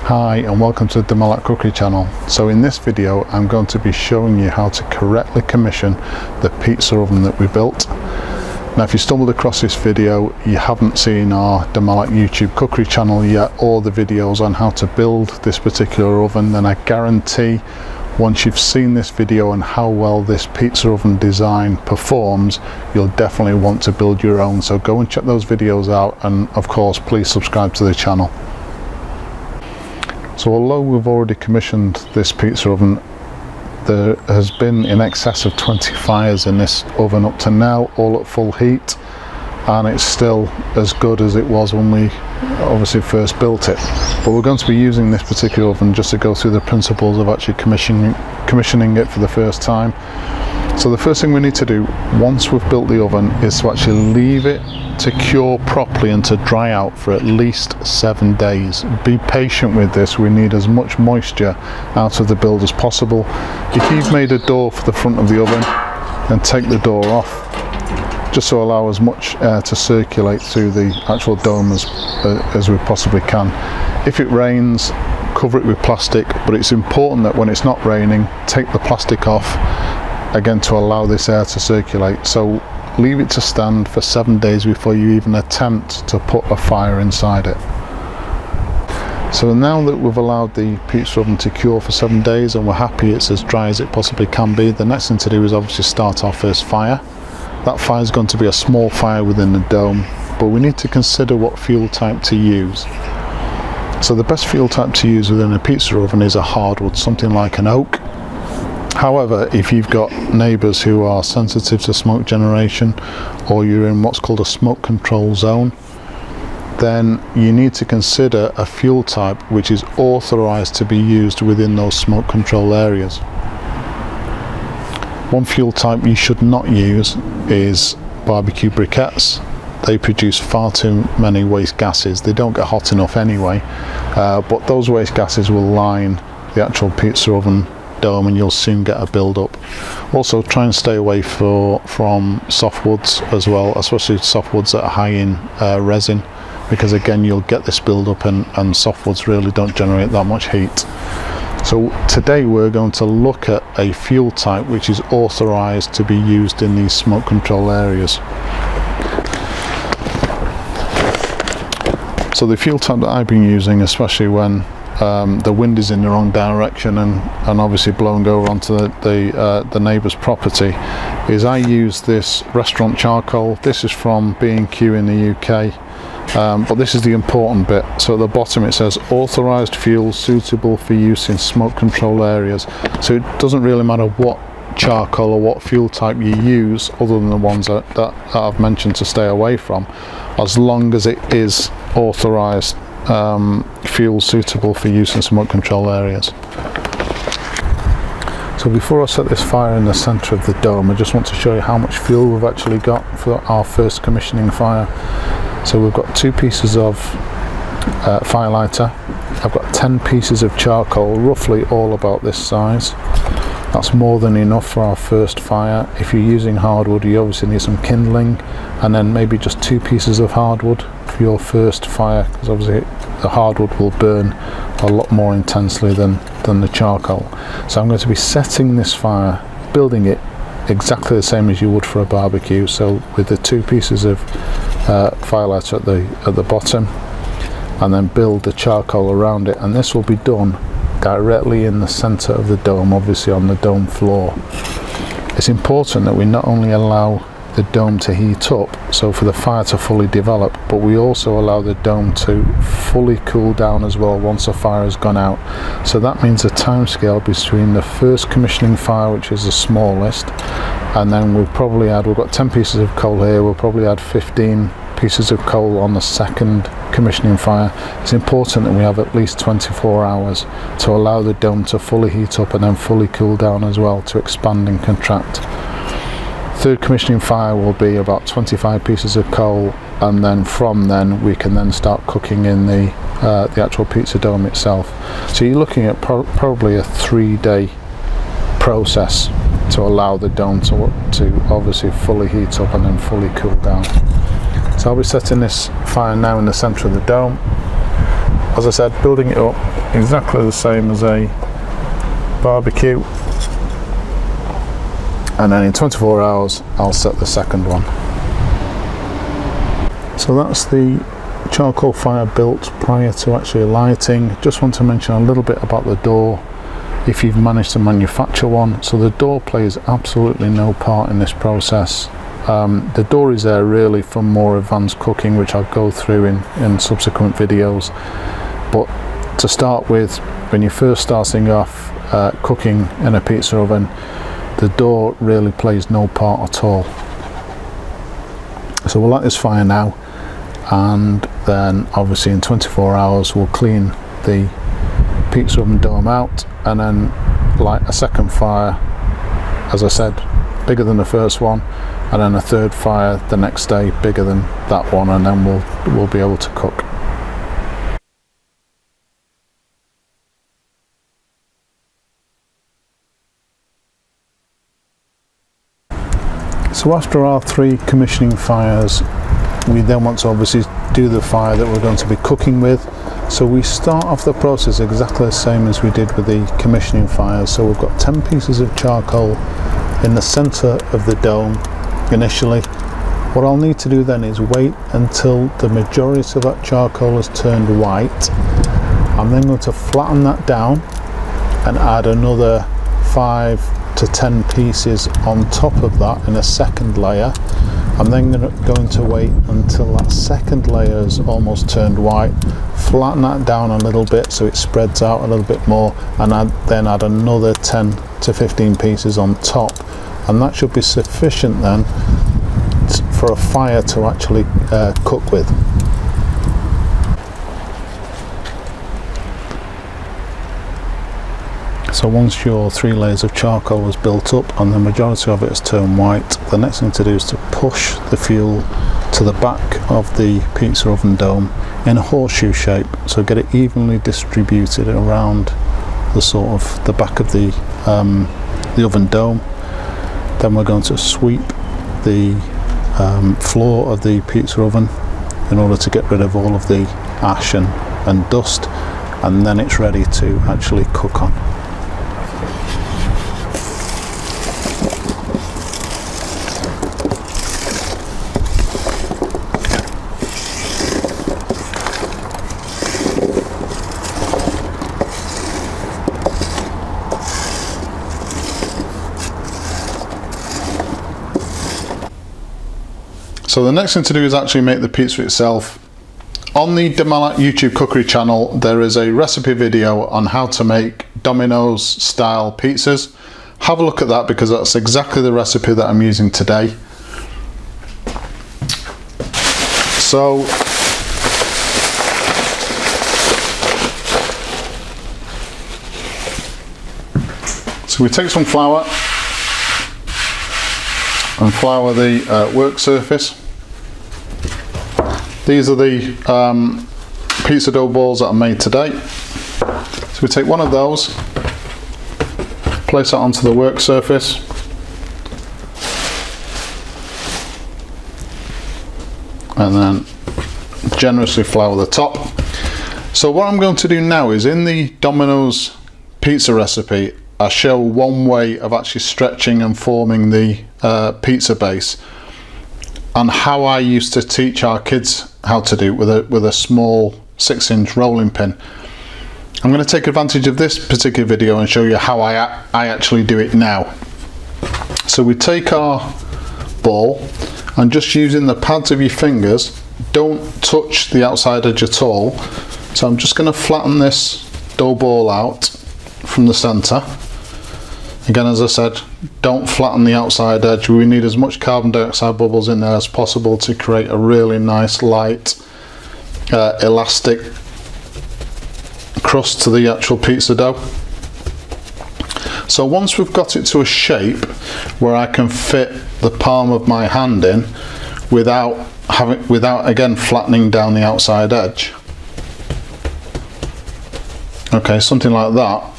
Hi and welcome to the Malat cookery channel. So in this video I'm going to be showing you how to correctly commission the pizza oven that we built. Now if you stumbled across this video, you haven't seen our the Malat YouTube cookery channel yet, or the videos on how to build this particular oven, then I guarantee once you've seen this video and how well this pizza oven design performs, you'll definitely want to build your own. So go and check those videos out, and of course please subscribe to the channel. So although we've already commissioned this pizza oven, there has been in excess of 20 fires in this oven up to now, all at full heat, and it's still as good as it was when we obviously first built it. But we're going to be using this particular oven just to go through the principles of actually commissioning it for the first time. So the first thing we need to do once we've built the oven is to actually leave it to cure properly and to dry out for at least 7 days. Be patient with this. We need as much moisture out of the build as possible. If you've made a door for the front of the oven, then take the door off, just to allow as much air to circulate through the actual dome as we possibly can. If it rains, cover it with plastic, but it's important that when it's not raining, take the plastic off again to allow this air to circulate. So leave it to stand for 7 days before you even attempt to put a fire inside it. So now that we've allowed the pizza oven to cure for 7 days and we're happy it's as dry as it possibly can be, the next thing to do is obviously start our first fire. That fire is going to be a small fire within the dome, but we need to consider what fuel type to use. So the best fuel type to use within a pizza oven is a hardwood, something like an oak. However, if you've got neighbours who are sensitive to smoke generation, or you're in what's called a smoke control zone, then you need to consider a fuel type which is authorised to be used within those smoke control areas. One fuel type you should not use is barbecue briquettes. They produce far too many waste gases. They don't get hot enough anyway, but those waste gases will line the actual pizza oven dome and you'll soon get a build up. Also try and stay away from softwoods as well, especially softwoods that are high in resin, because again you'll get this build up, and softwoods really don't generate that much heat. So today we're going to look at a fuel type which is authorized to be used in these smoke control areas. So the fuel type that I've been using, especially when the wind is in the wrong direction and obviously blowing over onto the neighbour's property, is I use this restaurant charcoal. This is from B&Q in the UK, but this is the important bit. So at the bottom it says authorised fuel suitable for use in smoke control areas. So it doesn't really matter what charcoal or what fuel type you use, other than the ones that I've mentioned to stay away from, as long as it is authorised fuel suitable for use in smoke control areas. So before I set this fire in the centre of the dome, I just want to show you how much fuel we've actually got for our first commissioning fire. So we've got 2 pieces of fire lighter. I've got 10 pieces of charcoal, roughly all about this size. That's more than enough for our first fire. If you're using hardwood, you obviously need some kindling, and then maybe just 2 pieces of hardwood for your first fire, because obviously the hardwood will burn a lot more intensely than the charcoal. So I'm going to be setting this fire, building it exactly the same as you would for a barbecue. So with the 2 pieces of fire lighter at the bottom, and then build the charcoal around it, and this will be done directly in the center of the dome, obviously on the dome floor. It's important that we not only allow the dome to heat up, so for the fire to fully develop, but we also allow the dome to fully cool down as well once the fire has gone out. So that means a time scale between the first commissioning fire, which is the smallest, and then we've got 10 pieces of coal here, we'll probably add 15 pieces of coal on the second commissioning fire. It's important that we have at least 24 hours to allow the dome to fully heat up and then fully cool down as well, to expand and contract. Third commissioning fire will be about 25 pieces of coal, and then from then we can then start cooking in the actual pizza dome itself. So you're looking at probably a 3-day process to allow the dome to obviously fully heat up and then fully cool down. So I'll be setting this fire now in the centre of the dome. as I said, building it up exactly the same as a barbecue, and then in 24 hours I'll set the second one. So that's the charcoal fire built prior to actually lighting. Just want to mention a little bit about the door, if you've managed to manufacture one. So the door plays absolutely no part in this process. The door is there really for more advanced cooking, which I'll go through in subsequent videos. But to start with, when you're first starting off cooking in a pizza oven, the door really plays no part at all. So we'll light this fire now, and then obviously in 24 hours we'll clean the pizza oven dome out, and then light a second fire, as I said, bigger than the first one, and then a third fire the next day, bigger than that one, and then we'll be able to cook. So after our 3 commissioning fires, we then want to obviously do the fire that we're going to be cooking with. So we start off the process exactly the same as we did with the commissioning fires. So we've got 10 pieces of charcoal in the center of the dome initially. What I'll need to do then is wait until the majority of that charcoal has turned white. I'm then going to flatten that down and add another 5 to 10 pieces on top of that in a second layer. I'm then going to wait until that second layer is almost turned white, flatten that down a little bit so it spreads out a little bit more, and then add another 10 to 15 pieces on top, and that should be sufficient then for a fire to actually cook with. So once your 3 layers of charcoal is built up and the majority of it has turned white, the next thing to do is to push the fuel to the back of the pizza oven dome in a horseshoe shape, so get it evenly distributed around the sort of the back of the oven dome. Then we're going to sweep the floor of the pizza oven in order to get rid of all of the ash and dust, and then it's ready to actually cook on. So the next thing to do is actually make the pizza itself. On the Malat YouTube cookery channel, there is a recipe video on how to make Domino's style pizzas. Have a look at that, because that's exactly the recipe that I'm using today. So we take some flour and flour the work surface. These are the pizza dough balls that I made today. So we take one of those, place that onto the work surface, and then generously flour the top. So what I'm going to do now is, in the Domino's pizza recipe, I show one way of actually stretching and forming the pizza base, and how I used to teach our kids how to do it with a small 6-inch rolling pin. I'm going to take advantage of this particular video and show you how I actually do it now. So we take our ball, and just using the pads of your fingers, don't touch the outside edge at all. So I'm just going to flatten this dough ball out from the center. Again, as I said, don't flatten the outside edge. We need as much carbon dioxide bubbles in there as possible to create a really nice, light, elastic crust to the actual pizza dough. So once we've got it to a shape where I can fit the palm of my hand in without again flattening down the outside edge. Okay, something like that.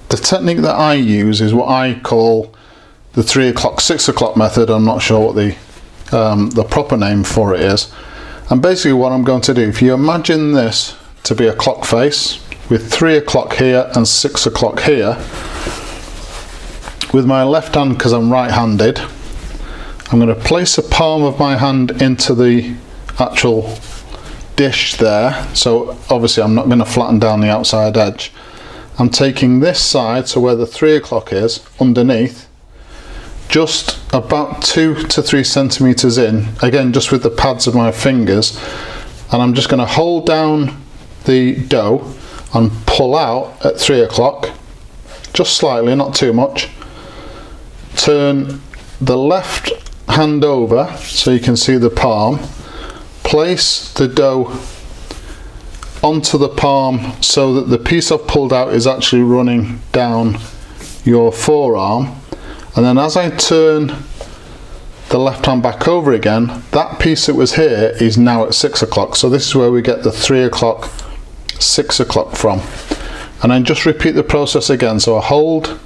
The technique that I use is what I call the 3 o'clock, 6 o'clock method. I'm not sure what the proper name for it is. And basically what I'm going to do, if you imagine this to be a clock face with 3 o'clock here and 6 o'clock here. With my left hand, because I'm right-handed, I'm going to place the palm of my hand into the actual dish there. So obviously I'm not going to flatten down the outside edge. I'm taking this side, so where the 3 o'clock is, underneath, just about 2 to 3 centimeters in, again just with the pads of my fingers, and I'm just going to hold down the dough and pull out at 3 o'clock, just slightly, not too much. Turn the left hand over so you can see the palm, place the dough onto the palm so that the piece I've pulled out is actually running down your forearm, and then as I turn the left hand back over again, that piece that was here is now at 6 o'clock. So this is where we get the 3 o'clock, 6 o'clock from. And then just repeat the process again. So I hold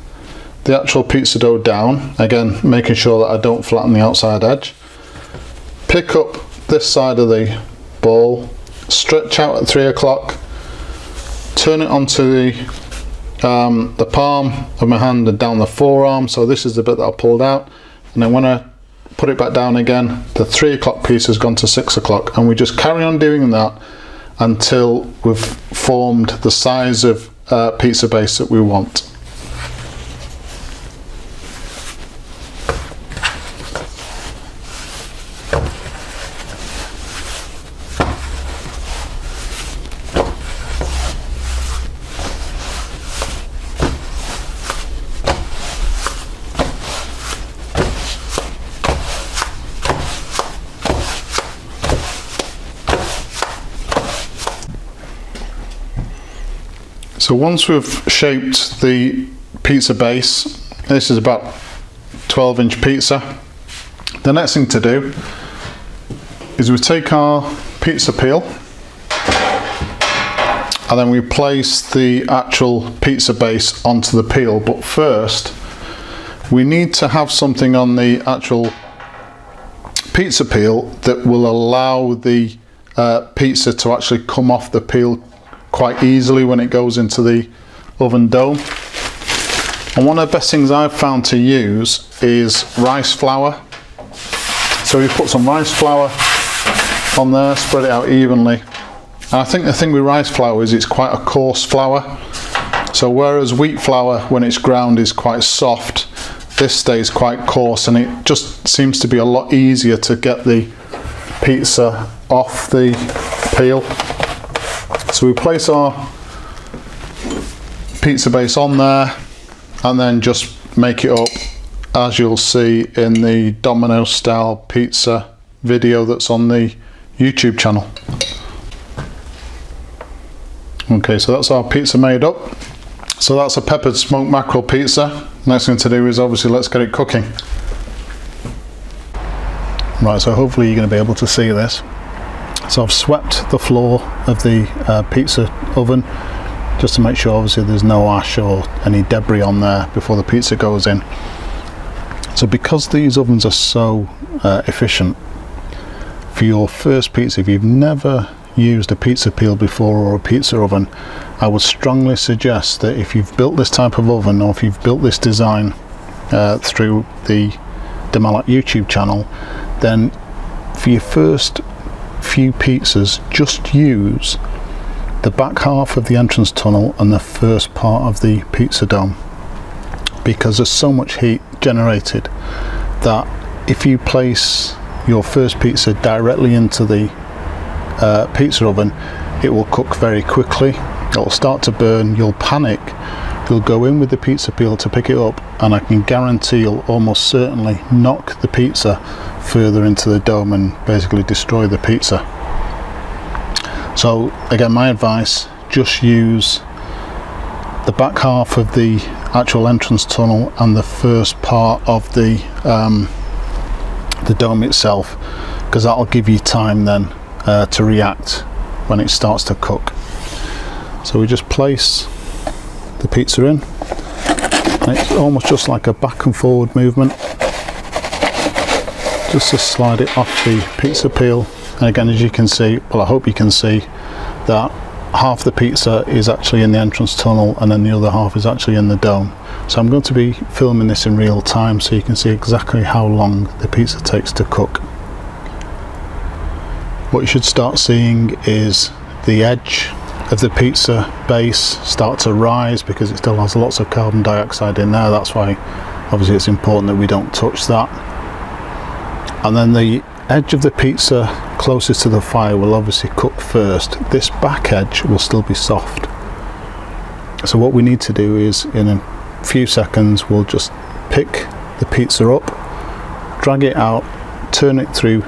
the actual pizza dough down, again making sure that I don't flatten the outside edge. Pick up this side of the ball, stretch out at 3 o'clock, turn it onto the palm of my hand and down the forearm. So this is the bit that I pulled out, and then when I put it back down again, the 3 o'clock piece has gone to 6 o'clock, and we just carry on doing that until we've formed the size of pizza base that we want. So once we've shaped the pizza base, this is about 12-inch pizza, the next thing to do is we take our pizza peel and then we place the actual pizza base onto the peel. But first we need to have something on the actual pizza peel that will allow the pizza to actually come off the peel quite easily when it goes into the oven dome. And one of the best things I've found to use is rice flour. So you put some rice flour on there, spread it out evenly. And I think the thing with rice flour is it's quite a coarse flour. So whereas wheat flour when it's ground is quite soft, this stays quite coarse, and it just seems to be a lot easier to get the pizza off the peel. So we place our pizza base on there and then just make it up as you'll see in the Domino style pizza video that's on the YouTube channel. Okay, so that's our pizza made up. So that's a peppered smoked mackerel pizza. Next thing to do is obviously let's get it cooking. Right, so hopefully you're going to be able to see this. So I've swept the floor of the pizza oven just to make sure obviously there's no ash or any debris on there before the pizza goes in. So because these ovens are so efficient, for your first pizza, if you've never used a pizza peel before or a pizza oven, I would strongly suggest that if you've built this type of oven or if you've built this design through the Malat YouTube channel, then for your first few pizzas just use the back half of the entrance tunnel and the first part of the pizza dome, because there's so much heat generated that if you place your first pizza directly into the pizza oven, it will cook very quickly, it'll start to burn, you'll panic, you'll go in with the pizza peel to pick it up, and I can guarantee you'll almost certainly knock the pizza further into the dome and basically destroy the pizza. So again, my advice, just use the back half of the actual entrance tunnel and the first part of the dome itself, because that'll give you time then to react when it starts to cook. So we just place the pizza in, and it's almost just like a back and forward movement, just to slide it off the pizza peel. And again, as you can see, well, I hope you can see that half the pizza is actually in the entrance tunnel and then the other half is actually in the dome. So I'm going to be filming this in real time so you can see exactly how long the pizza takes to cook. What you should start seeing is the edge of the pizza base start to rise because it still has lots of carbon dioxide in there. That's why obviously it's important that we don't touch that. And then the edge of the pizza closest to the fire will obviously cook first. This back edge will still be soft. So what we need to do is, in a few seconds, we'll just pick the pizza up, drag it out, turn it through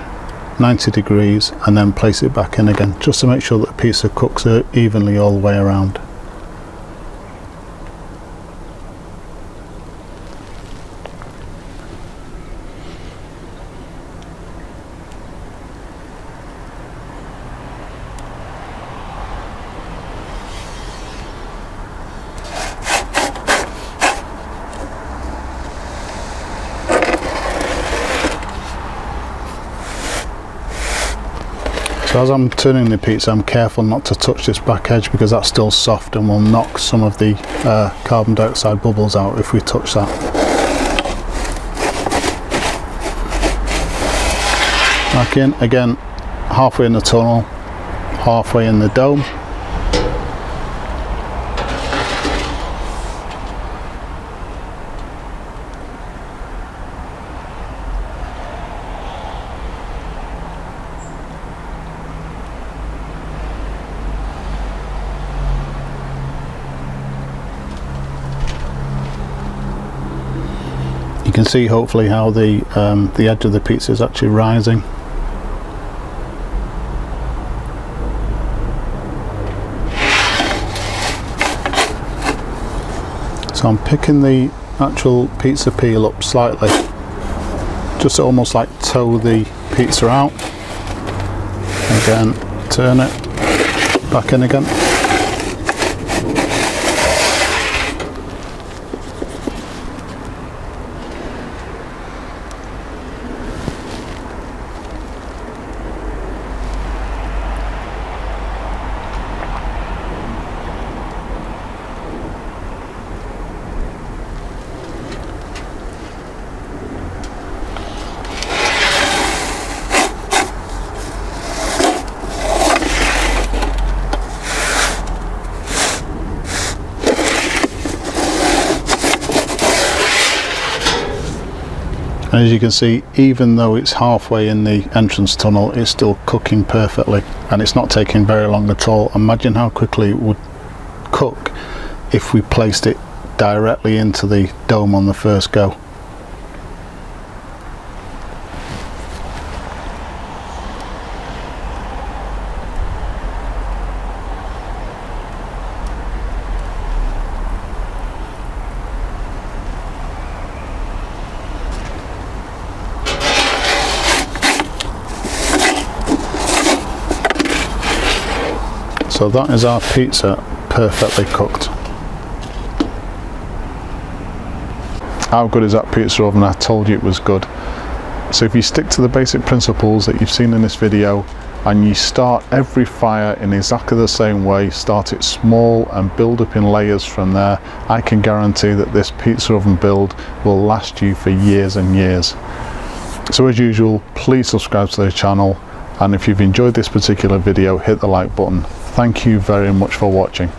90 degrees and then place it back in again, just to make sure that the pizza cooks evenly all the way around. So as I'm turning the pizza, I'm careful not to touch this back edge because that's still soft and will knock some of the carbon dioxide bubbles out if we touch that. Back in, again, halfway in the tunnel, halfway in the dome. You can see hopefully how the edge of the pizza is actually rising. So I'm picking the actual pizza peel up slightly, just to almost like tow the pizza out. Again, turn it back in again. And as you can see, even though it's halfway in the entrance tunnel, it's still cooking perfectly and it's not taking very long at all. Imagine how quickly it would cook if we placed it directly into the dome on the first go. So that is our pizza perfectly cooked. How good is that pizza oven? I told you it was good. So if you stick to the basic principles that you've seen in this video and you start every fire in exactly the same way, start it small and build up in layers from there, I can guarantee that this pizza oven build will last you for years and years. So as usual, please subscribe to the channel, and if you've enjoyed this particular video, hit the like button. Thank you very much for watching.